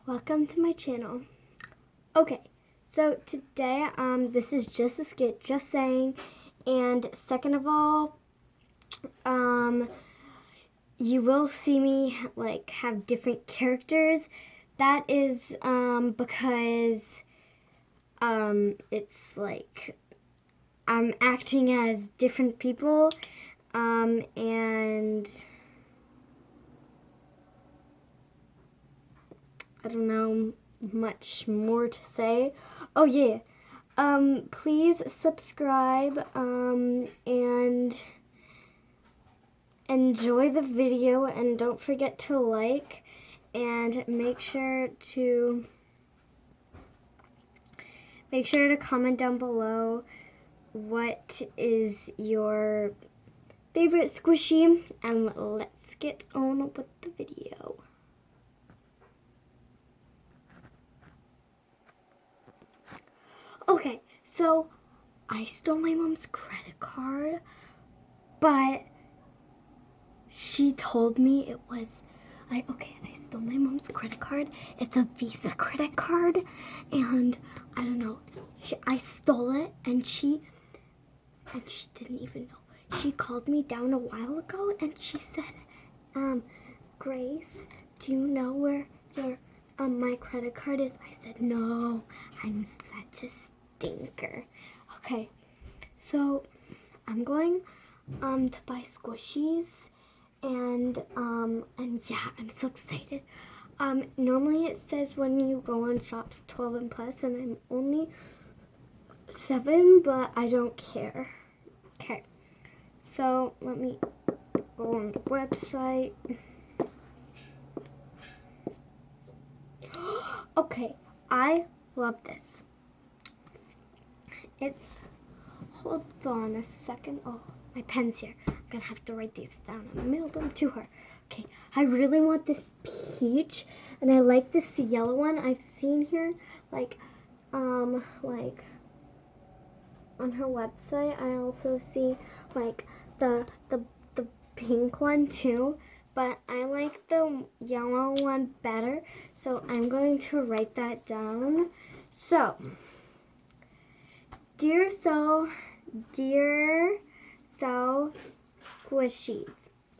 welcome to my channel. Okay, so today, this is just a skit, just saying, and second of all, you will see me, like, have different characters. That is, because, it's, like, I'm acting as different people, and I don't know much more to say. Oh yeah, please subscribe, and enjoy the video, and don't forget to like, and make sure to comment down below what is your favorite squishy, and let's get on with the video. Okay, so I stole my mom's credit card, but she told me it was, I stole my mom's credit card. It's a Visa credit card, and I don't know, I stole it, and she didn't even know. She called me down a while ago, and she said, Grace, do you know where your my credit card is? I said, no, I'm such a stinker. Okay, so I'm going to buy squishies, and yeah, I'm so excited. Normally it says when you go on shops 12 and plus, and I'm only 7, but I don't care. Okay, so let me go on the website. Okay, I love this. It's, hold on a second. Oh, my pen's here. I'm gonna have to write these down and mail them to her. Okay, I really want this peach, and I like this yellow one I've seen here, like on her website. I also see like the pink one too, but I like the yellow one better, so I'm going to write that down. So, dear so squishies,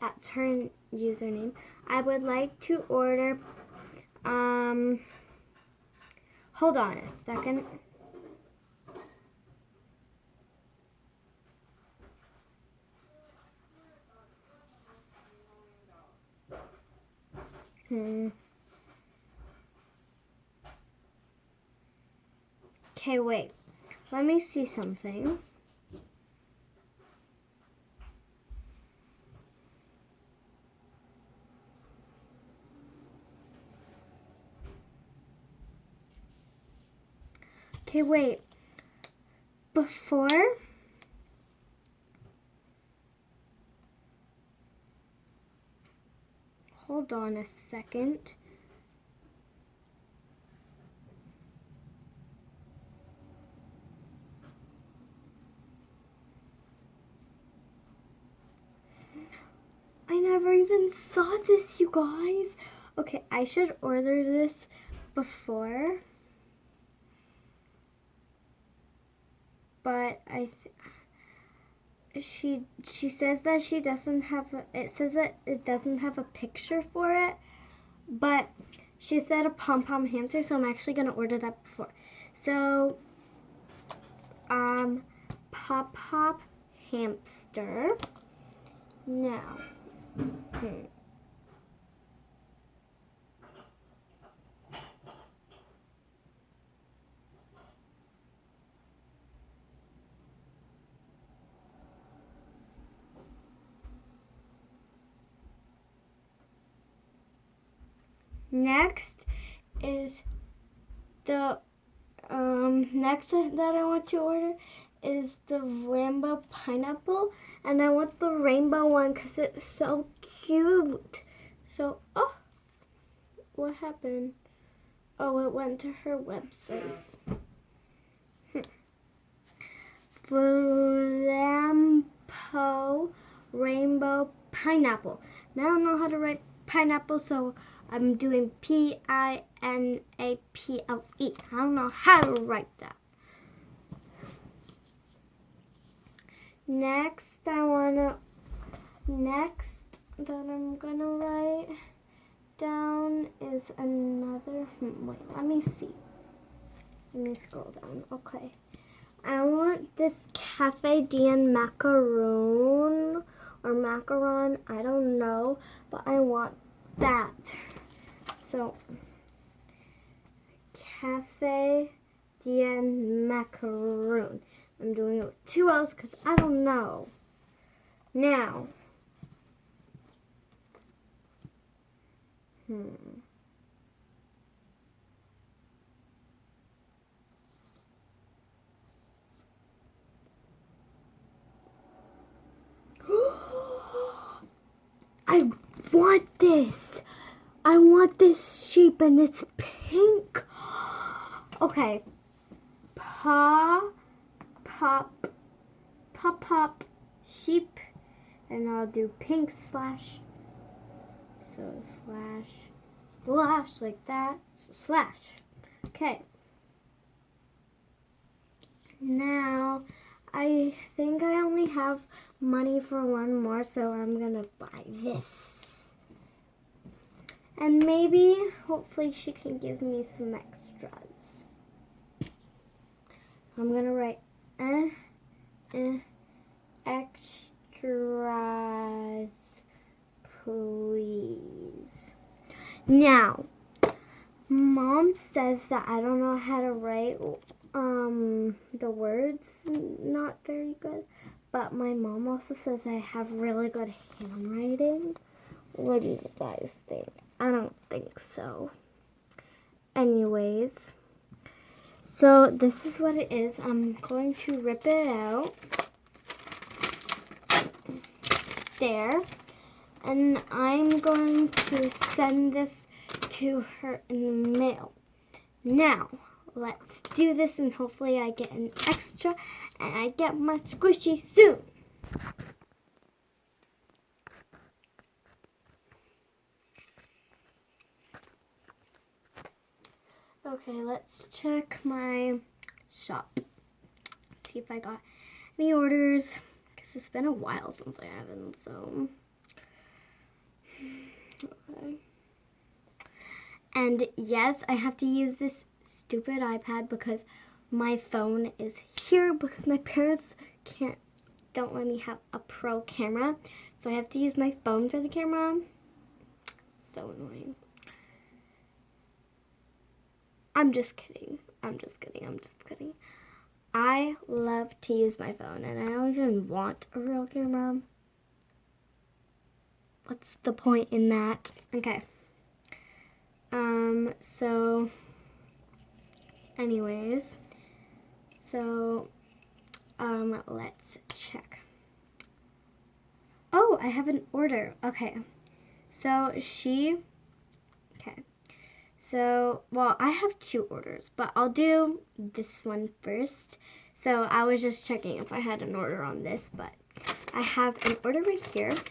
that's her username. I would like to order, hold on a second. Okay, wait. Let me see something. Okay, wait. Before, hold on a second. I never even saw this, you guys. Okay, I should order this before, but she says that she doesn't have it says that it doesn't have a picture for it, but she said a pom-pom hamster, so I'm actually gonna order that before. So pop hamster now. Next is the next that I want to order is the rainbow pineapple, and I want the rainbow one because it's so cute. So, oh, what happened? Oh, it went to her website. Rainbow pineapple. Now I don't know how to write pineapple, so I'm doing Pinaple. I don't know how to write that. Next that I'm gonna write down is another, wait, let me see. Let me scroll down. Okay. I want this Cafe Dien macaron or macaron. I don't know, but I want that. So, Cafe Dien macaron. I'm doing it with 2 O's because I don't know. Now, I want this. I want this sheep and it's pink. Okay. Pop, sheep. And I'll do pink slash. So slash like that. So slash. Okay. Now, I think I only have money for one more, so I'm gonna buy this. And maybe, hopefully she can give me some extras. I'm gonna write extras, please. Now, Mom says that I don't know how to write the words, not very good. But my mom also says I have really good handwriting. What do you guys think? I don't think so. Anyways, so this is what it is. I'm going to rip it out. There. And I'm going to send this to her in the mail. Now, let's do this and hopefully I get an extra and I get my squishy soon. Okay, let's check my shop. See if I got any orders. Because it's been a while since I haven't, so. Okay. And yes, I have to use this stupid iPad because my phone is here because my parents don't let me have a pro camera. So I have to use my phone for the camera. So annoying. I'm just kidding. I love to use my phone and I don't even want a real camera. What's the point in that? Okay. So anyways, so let's check. Oh, I have an order. Okay. So well, I have 2 orders, but I'll do this one first. So I was just checking if I had an order on this, but I have an order right here. It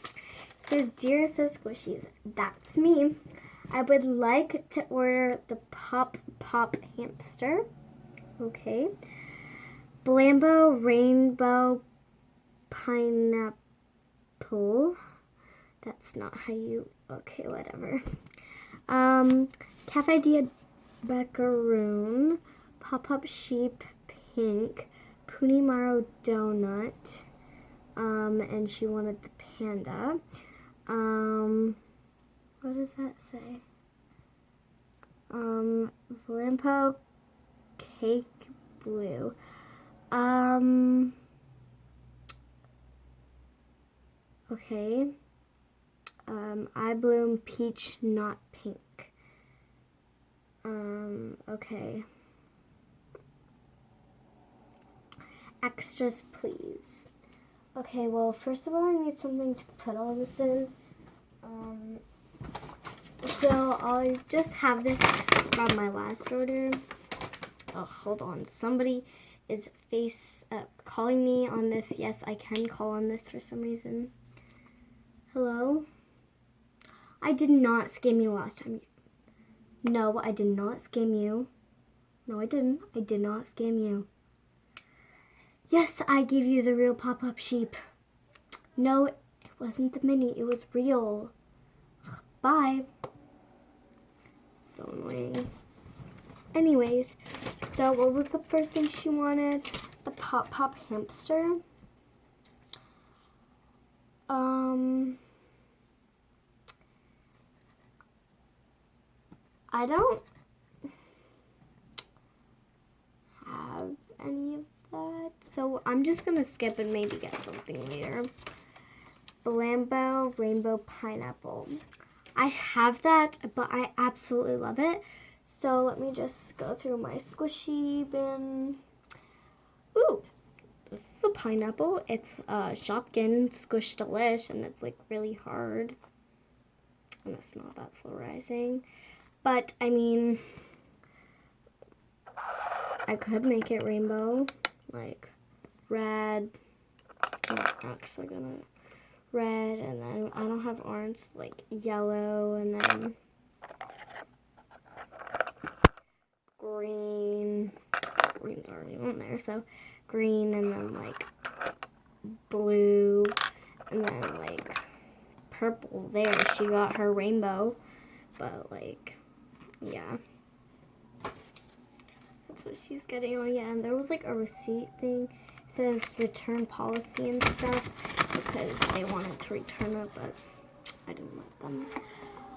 says, "Dear So Squishies," that's me. I would like to order the Pop hamster. Okay. Blambo Rainbow Pineapple. That's not how you, okay, whatever. Cafe Dia Macaroon, Pop Sheep Pink, Punimaro Donut, and she wanted the panda. What does that say? Vlampo Cake Blue. Okay. I Bloom Peach Not Pink. Okay. Extras, please. Okay, well, first of all, I need something to put all this in. So I'll just have this from my last order. Oh, hold on. Somebody is calling me on this. Yes, I can call on this for some reason. Hello? I did not scam you last time. No, I did not scam you. No, I didn't. I did not scam you. Yes, I gave you the real pop-up sheep. No, it wasn't the mini. It was real. Bye. So annoying. Anyways, so what was the first thing she wanted? The pop-pop hamster. I don't have any of that, so I'm just gonna skip and maybe get something later. Blambo Rainbow Pineapple. I have that, but I absolutely love it. So let me just go through my squishy bin. Ooh, this is a pineapple. It's Shopkin Squish Delish, and it's like really hard. And it's not that slow rising. But, I mean, I could make it rainbow, like red. I'm not actually gonna red, and then I don't have orange, like yellow, and then green. Green's already on there, so green, and then like blue, and then like purple. There, she got her rainbow, but like, yeah. That's what she's getting. Oh yeah, and there was like a receipt thing. It says return policy and stuff because they wanted to return it, but I didn't let them.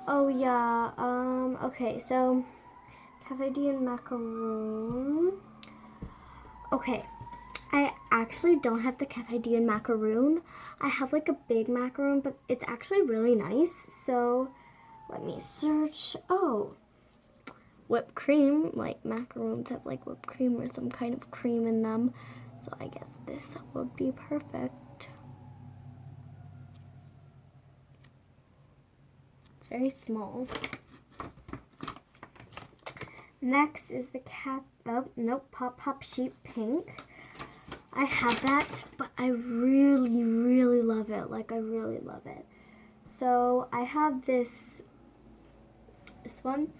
Oh yeah, okay, so Cafe D and macaroon. Okay, I actually don't have the Cafe D and macaroon. I have like a big macaroon, but it's actually really nice. So let me search. Oh, whipped cream. Like macaroons have like whipped cream or some kind of cream in them. So I guess this would be perfect. It's very small. Next is the Pop Sheep Pink. I have that, but I really, really love it. Like, I really love it. So, I have this one.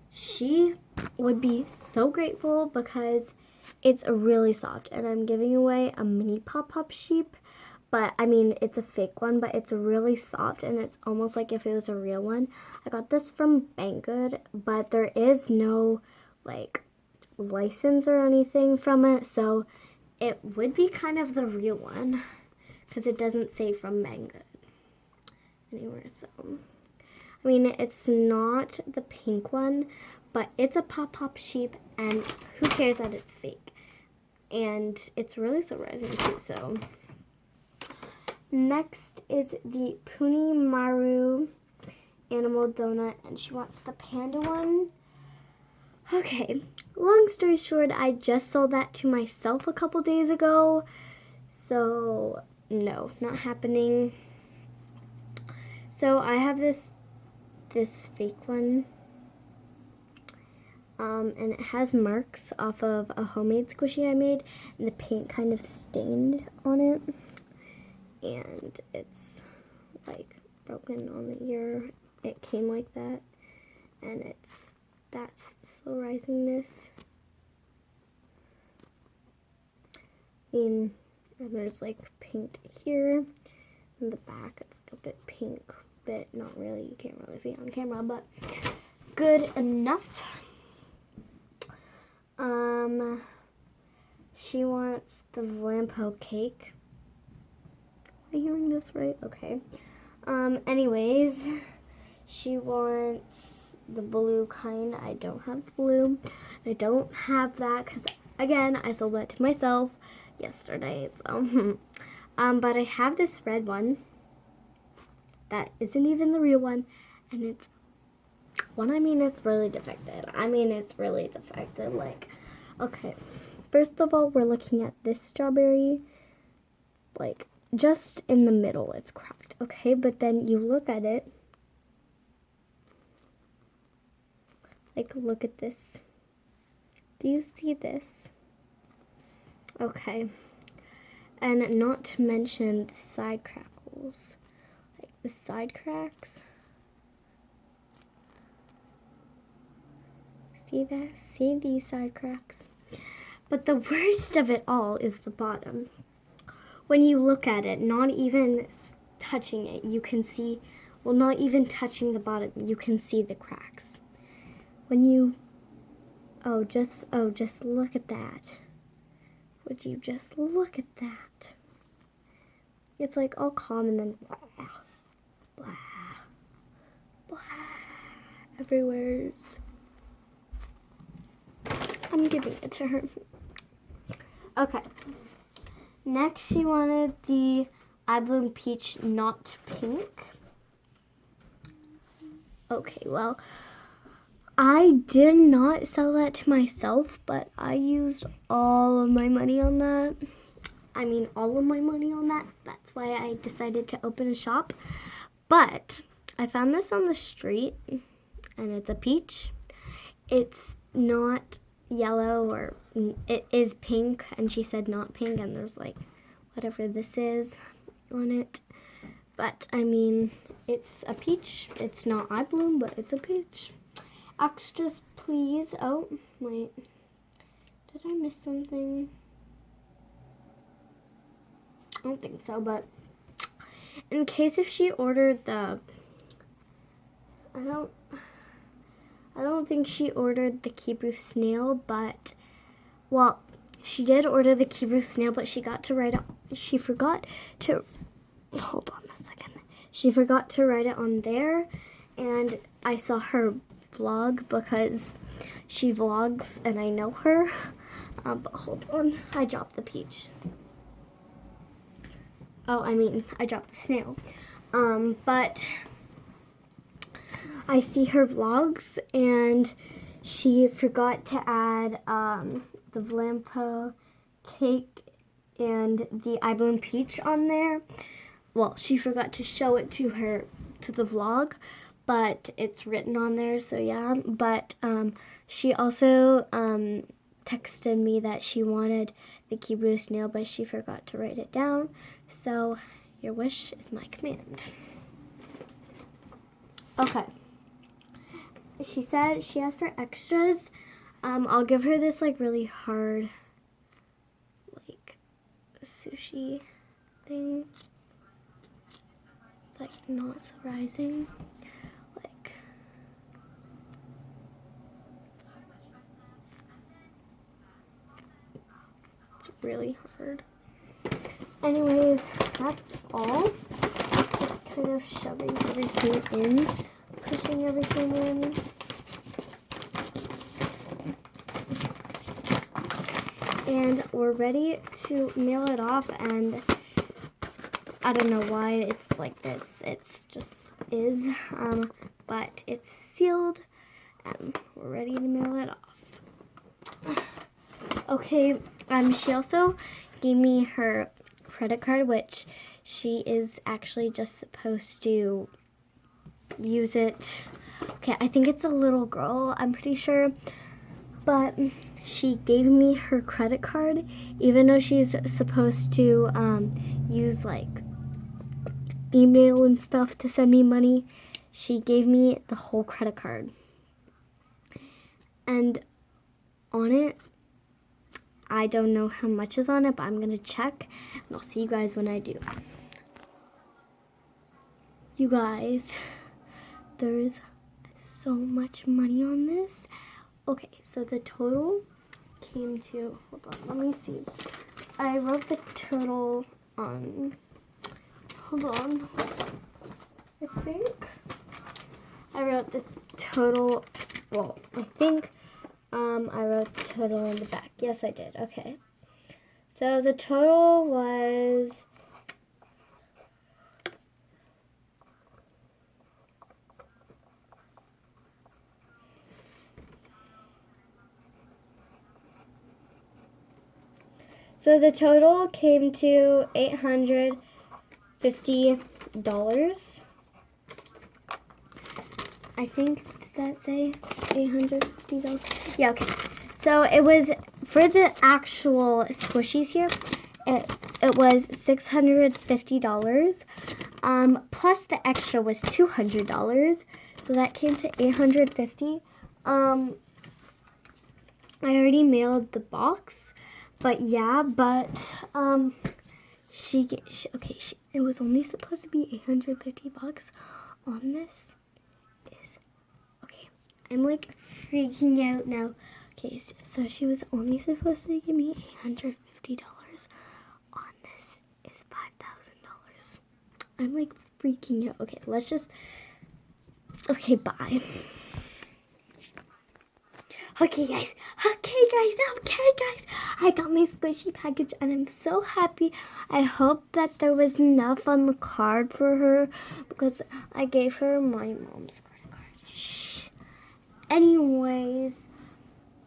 She would be so grateful because it's really soft. And I'm giving away a mini Pop Sheep. But, I mean, it's a fake one, but it's really soft, and it's almost like if it was a real one. I got this from Banggood, but there is no, like, license or anything from it, so it would be kind of the real one, because it doesn't say from Banggood anywhere, so. I mean, it's not the pink one, but it's a Pop Sheep, and who cares that it's fake? And it's really so rising, too, so. Next is the Puni Maru Animal Donut, and she wants the panda one. Okay, long story short, I just sold that to myself a couple days ago, so no, not happening. So I have this fake one, and it has marks off of a homemade squishy I made, and the paint kind of stained on it. And it's like broken on the ear. It came like that, and that's the slow risingness. And there's like paint here. In the back, it's a bit pink, but not really. You can't really see it on camera, but good enough. She wants the Vlampo cake. Am I hearing this right? Okay. Anyways, she wants the blue kind. I don't have the blue. I don't have that because, again, I sold that to myself yesterday. So, but I have this red one that isn't even the real one, and it's it's really defective. It's really defective. Like, okay, first of all, we're looking at this strawberry, like, just in the middle, it's cracked, okay? But then you look at it, like, look at this. Do you see this? Okay. And not to mention the side crackles, like the side cracks. See that? See these side cracks? But the worst of it all is the bottom. When you look at it, not even touching it, you can see, well, not even touching the bottom, you can see the cracks. When you, just look at that. Would you just look at that? It's like all calm and then blah, blah, blah, everywhere's. I'm giving it to her. Okay. Next, she wanted the I Bloom Peach, not pink. Okay, well, I did not sell that to myself, but I used all of my money on that. I mean, all of my money on that. So that's why I decided to open a shop. But I found this on the street, and it's a peach. It's not yellow, or it is pink, and she said not pink, and there's like whatever this is on it. But I mean, it's a peach. It's not I Bloom, but it's a peach. Extras, please. Oh, wait. Did I miss something? I don't think so, but in case if she ordered the, I don't think she ordered the Hebrew snail, but, well, she did order the Hebrew snail, but she forgot to, hold on a second. She forgot to write it on there, and I saw her vlog because she vlogs and I know her. But hold on, I dropped the peach. I dropped the snail. But I see her vlogs, and she forgot to add the Vlampo cake and the I Bloom Peach on there. Well, she forgot to show it to the vlog, but it's written on there, so yeah. But she also texted me that she wanted the Hebrew snail, but she forgot to write it down. So your wish is my command. Okay. She said she asked for extras. I'll give her this like really hard like sushi thing. It's like not so rising. Like it's really hard. Anyways, that's all. Just kind of shoving everything in, pushing everything in. And we're ready to mail it off, and I don't know why it's like this. It's just is, but it's sealed, and we're ready to mail it off. Okay, she also gave me her credit card, which she is actually just supposed to use it. Okay, I think it's a little girl, I'm pretty sure, but she gave me her credit card, even though she's supposed to use like email and stuff to send me money. She gave me the whole credit card, and on it, I don't know how much is on it, but I'm gonna check, and I'll see you guys when I do. You guys, there's so much money on this. Okay, so the total came to, hold on, let me see. I wrote the total on, hold on. I think I wrote the total, well, I think I wrote the total in the back. Yes, I did. Okay. So the total was came to $850. I think, does that say $850? Yeah, okay. So it was, for the actual squishies here, it was $650. Plus the extra was $200. So that came to $850. I already mailed the box, but yeah, it was only supposed to be $850 on this. Okay, I'm like freaking out now. Okay, so she was only supposed to give me $850. On this is $5,000. I'm like freaking out. Okay, okay, bye. Okay guys, I got my squishy package and I'm so happy. I hope that there was enough on the card for her because I gave her my mom's credit card. Anyways,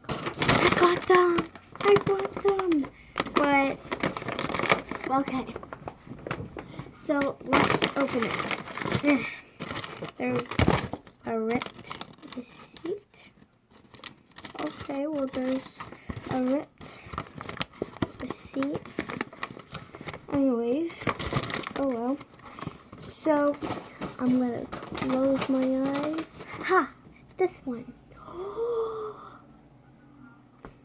I got them. But, okay. So, let's open it. There's a ripped receipt. Okay, well, there's a ripped receipt. Anyways, oh well. So, I'm gonna close my eyes. Ha! This one.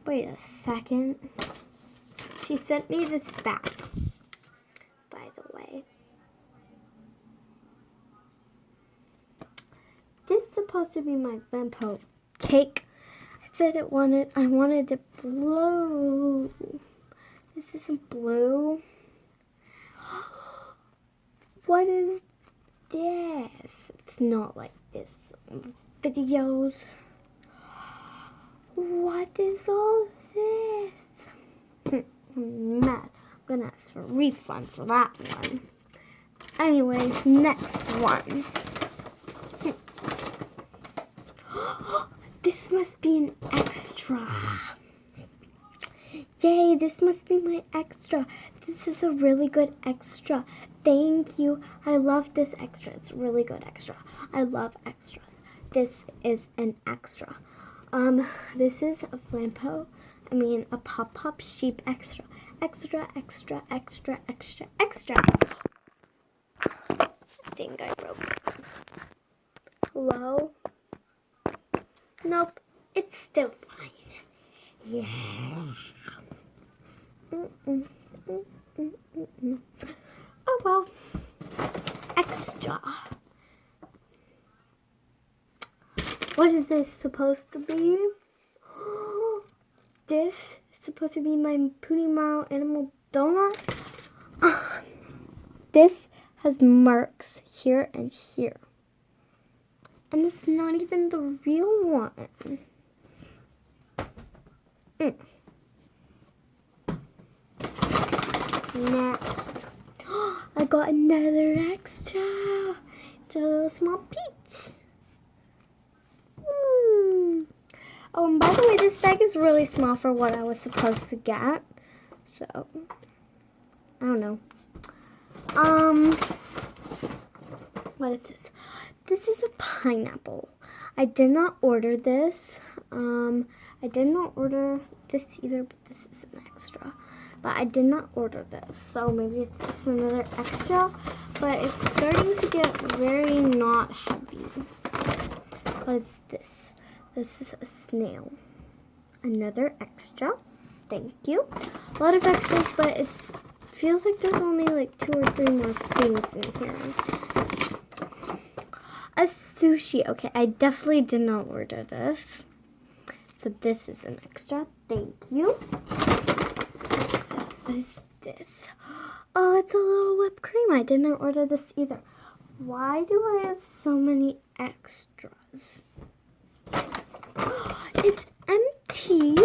Wait a second. She sent me this back, by the way. This is supposed to be my Lampo cake. I wanted it blue. This isn't blue. What is this? It's not like this on videos. What is all this? Mad. I'm gonna ask for a refund for that one. Anyways, next one. This must be an extra. Yay, this must be my extra. This is a really good extra. Thank you. I love this extra. It's a really good extra. I love extras. This is an extra. This is a a pop-pop sheep extra. Extra. I think I broke it. Hello? Nope, it's still fine. Yeah. Oh well. Extra. What is this supposed to be? This is supposed to be my Pootie Marrow animal donut. This has marks here and here. And it's not even the real one. Next. I got another extra. It's a little small peach. Oh, and by the way, this bag is really small for what I was supposed to get. So, I don't know. What is this? This is a pineapple. I did not order this. I did not order this either, but this is an extra. But I did not order this, so maybe it's just another extra. But it's starting to get very not heavy. What is this? This is a snail. Another extra. Thank you. A lot of extras, but it feels like there's only like 2 or 3 more things in here. A sushi. Okay, I definitely did not order this. So this is an extra. Thank you. What is this? Oh, it's a little whipped cream. I did not order this either. Why do I have so many extras? It's empty.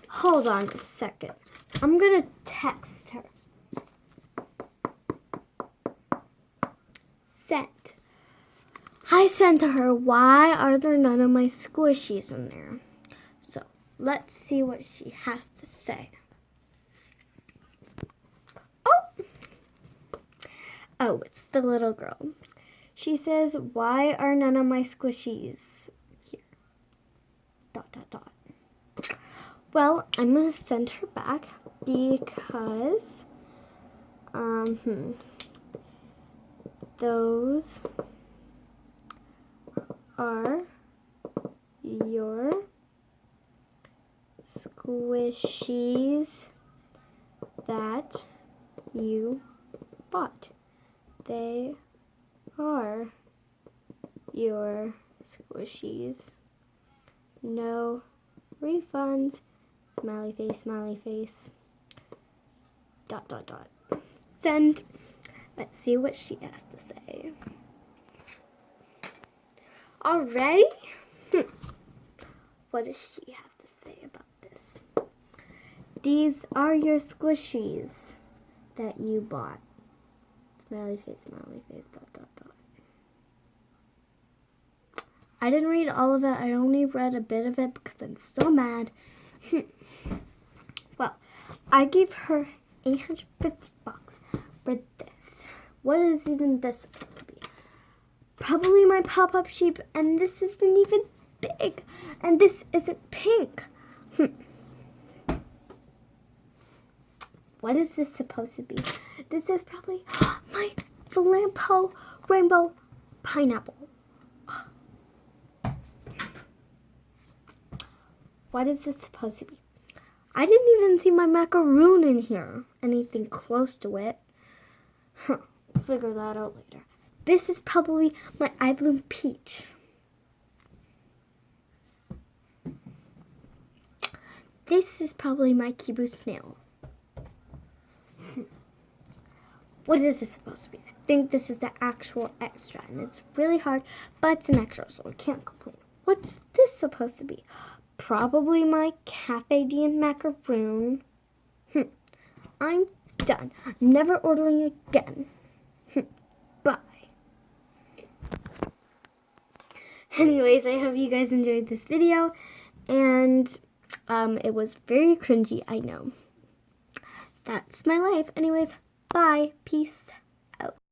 Hold on a second. I'm going to text her. Sent. I sent her, why are there none of my squishies in there? So, let's see what she has to say. Oh, it's the little girl. She says, why are none of my squishies here? ... Well, I'm going to send her back because, those are your squishies that you bought. They are your squishies. No refunds. Smiley face, smiley face. ... Send. Let's see what she has to say. Already? What does she have to say about this? These are your squishies that you bought. Smiley face, smiley face, ... I didn't read all of it. I only read a bit of it because I'm so mad. Well, I gave her $850 for this. What is even this supposed to be? Probably my pop-up sheep, and this isn't even big, and this isn't pink. What is this supposed to be? This is probably my Flampo rainbow pineapple. What is this supposed to be? I didn't even see my macaroon in here. Anything close to it. We'll figure that out later. This is probably my eye bloom peach. This is probably my kibu snail. What is this supposed to be? I think this is the actual extra, and it's really hard, but it's an extra, so I can't complain. What's this supposed to be? Probably my Cafe Dien macaroon. I'm done. Never ordering again. Bye. Anyways, I hope you guys enjoyed this video, and it was very cringy, I know. That's my life. Anyways, bye. Peace out.